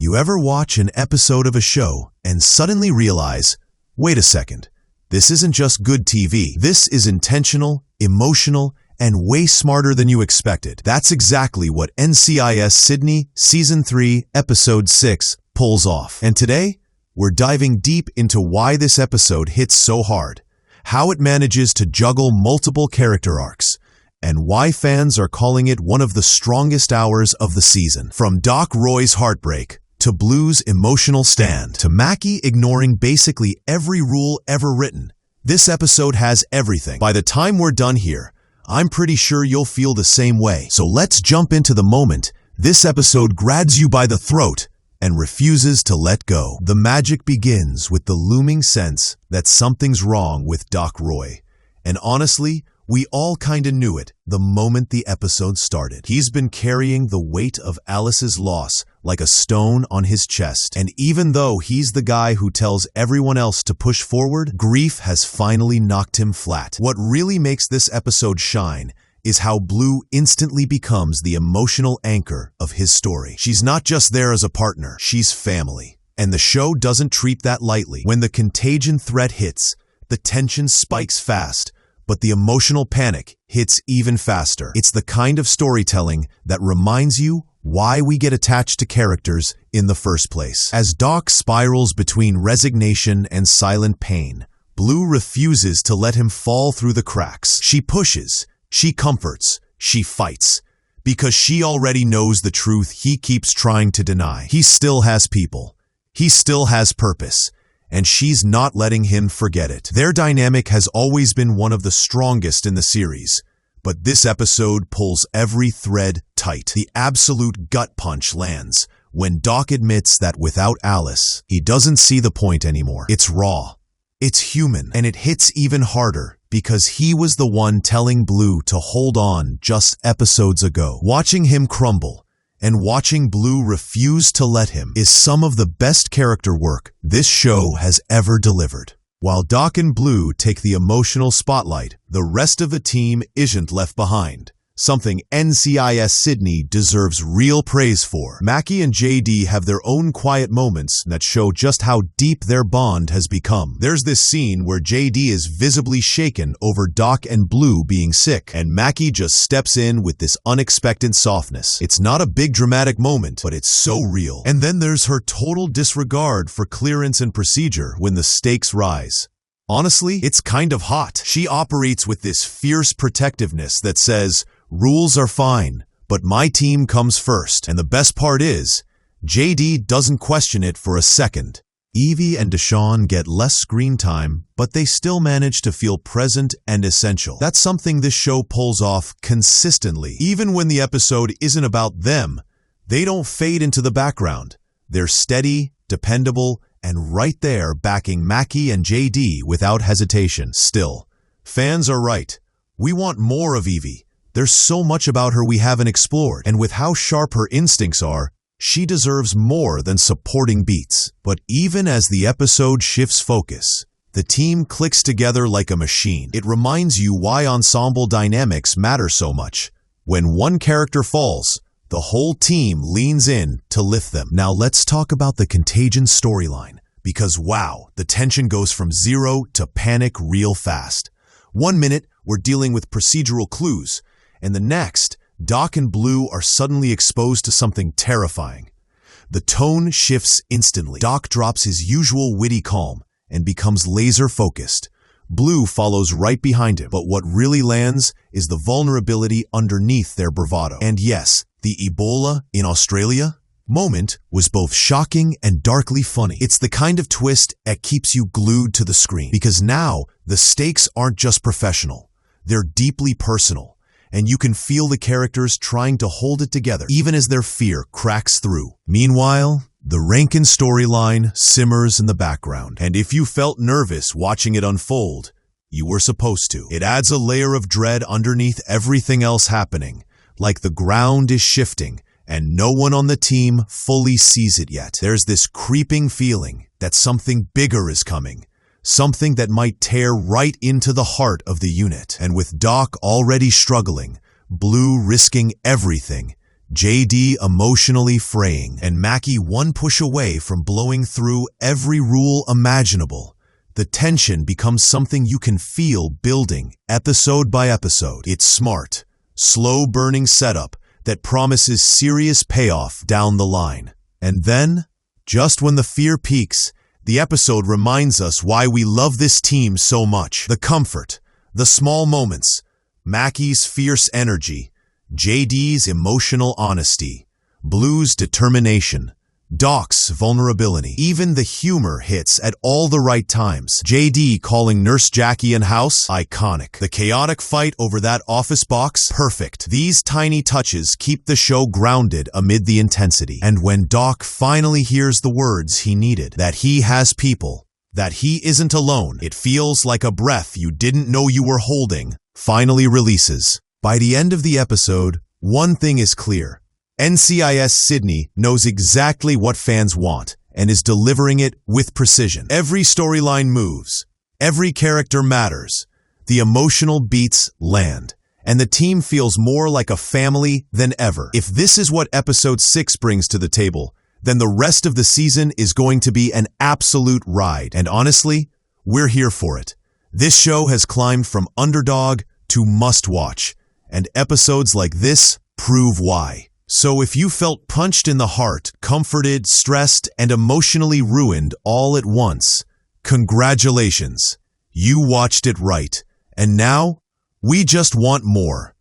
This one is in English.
You ever watch an episode of a show and suddenly realize, wait a second, this isn't just good TV. This is intentional, emotional, and way smarter than you expected. That's exactly what NCIS Sydney Season 3, Episode 6 pulls off. And today, we're diving deep into why this episode hits so hard, how it manages to juggle multiple character arcs, and why fans are calling it one of the strongest hours of the season. From Doc Roy's heartbreak, to Blue's emotional stand, to Mackie ignoring basically every rule ever written, this episode has everything. By the time we're done here, I'm pretty sure you'll feel the same way. So let's jump into the moment this episode grabs you by the throat and refuses to let go. The magic begins with the looming sense that something's wrong with Doc Roy. And honestly, we all kinda knew it the moment the episode started. He's been carrying the weight of Alice's loss like a stone on his chest. And even though he's the guy who tells everyone else to push forward, grief has finally knocked him flat. What really makes this episode shine is how Blue instantly becomes the emotional anchor of his story. She's not just there as a partner, she's family. And the show doesn't treat that lightly. When the contagion threat hits, the tension spikes fast, but the emotional panic hits even faster. It's the kind of storytelling that reminds you why we get attached to characters in the first place. As Doc spirals between resignation and silent pain, Blue refuses to let him fall through the cracks. She pushes, she comforts, she fights, because she already knows the truth he keeps trying to deny. He still has people. He still has purpose. And she's not letting him forget it. Their dynamic has always been one of the strongest in the series, but this episode pulls every thread tight. The absolute gut punch lands when Doc admits that without Alice, he doesn't see the point anymore. It's raw, it's human, and it hits even harder because he was the one telling Blue to hold on just episodes ago. Watching him crumble and watching Blue refuse to let him is some of the best character work this show has ever delivered. While Doc and Blue take the emotional spotlight, the rest of the team isn't left behind. Something NCIS Sydney deserves real praise for. Mackie and JD have their own quiet moments that show just how deep their bond has become. There's this scene where JD is visibly shaken over Doc and Blue being sick, and Mackie just steps in with this unexpected softness. It's not a big dramatic moment, but it's so real. And then there's her total disregard for clearance and procedure when the stakes rise. Honestly, it's kind of hot. She operates with this fierce protectiveness that says, rules are fine, but my team comes first. And the best part is, JD doesn't question it for a second. Evie and Deshawn get less screen time, but they still manage to feel present and essential. That's something this show pulls off consistently. Even when the episode isn't about them, they don't fade into the background. They're steady, dependable, and right there backing Mackie and JD without hesitation. Still, fans are right. We want more of Evie. There's so much about her we haven't explored, and with how sharp her instincts are, she deserves more than supporting beats. But even as the episode shifts focus, the team clicks together like a machine. It reminds you why ensemble dynamics matter so much. When one character falls, the whole team leans in to lift them. Now let's talk about the Contagion storyline, because wow, the tension goes from zero to panic real fast. 1 minute, we're dealing with procedural clues, and the next, Doc and Blue are suddenly exposed to something terrifying. The tone shifts instantly. Doc drops his usual witty calm and becomes laser-focused. Blue follows right behind him, but what really lands is the vulnerability underneath their bravado. And yes, the Ebola in Australia moment was both shocking and darkly funny. It's the kind of twist that keeps you glued to the screen, because now the stakes aren't just professional, they're deeply personal. And you can feel the characters trying to hold it together, even as their fear cracks through. Meanwhile, the Rankin storyline simmers in the background. And if you felt nervous watching it unfold, you were supposed to. It adds a layer of dread underneath everything else happening, like the ground is shifting, and no one on the team fully sees it yet. There's this creeping feeling that something bigger is coming. Something that might tear right into the heart of the unit. And with Doc already struggling, Blue risking everything, JD emotionally fraying, and Mackie one push away from blowing through every rule imaginable. The tension becomes something you can feel building episode by episode. It's smart, slow-burning setup that promises serious payoff down the line. And then, just when the fear peaks, the episode reminds us why we love this team so much. The comfort, the small moments, Mackie's fierce energy, JD's emotional honesty, Blue's determination, Doc's vulnerability. Even the humor hits at all the right times. JD calling Nurse Jackie in house, iconic. The chaotic fight over that office box, perfect. These tiny touches keep the show grounded amid the intensity. And when Doc finally hears the words he needed, that he has people, that he isn't alone, it feels like a breath you didn't know you were holding, finally releases. By the end of the episode, one thing is clear. NCIS Sydney knows exactly what fans want and is delivering it with precision. Every storyline moves, every character matters, the emotional beats land, and the team feels more like a family than ever. If this is what episode 6 brings to the table, then the rest of the season is going to be an absolute ride. And honestly, we're here for it. This show has climbed from underdog to must-watch, and episodes like this prove why. So if you felt punched in the heart, comforted, stressed, and emotionally ruined all at once, congratulations. You watched it right. And now, we just want more.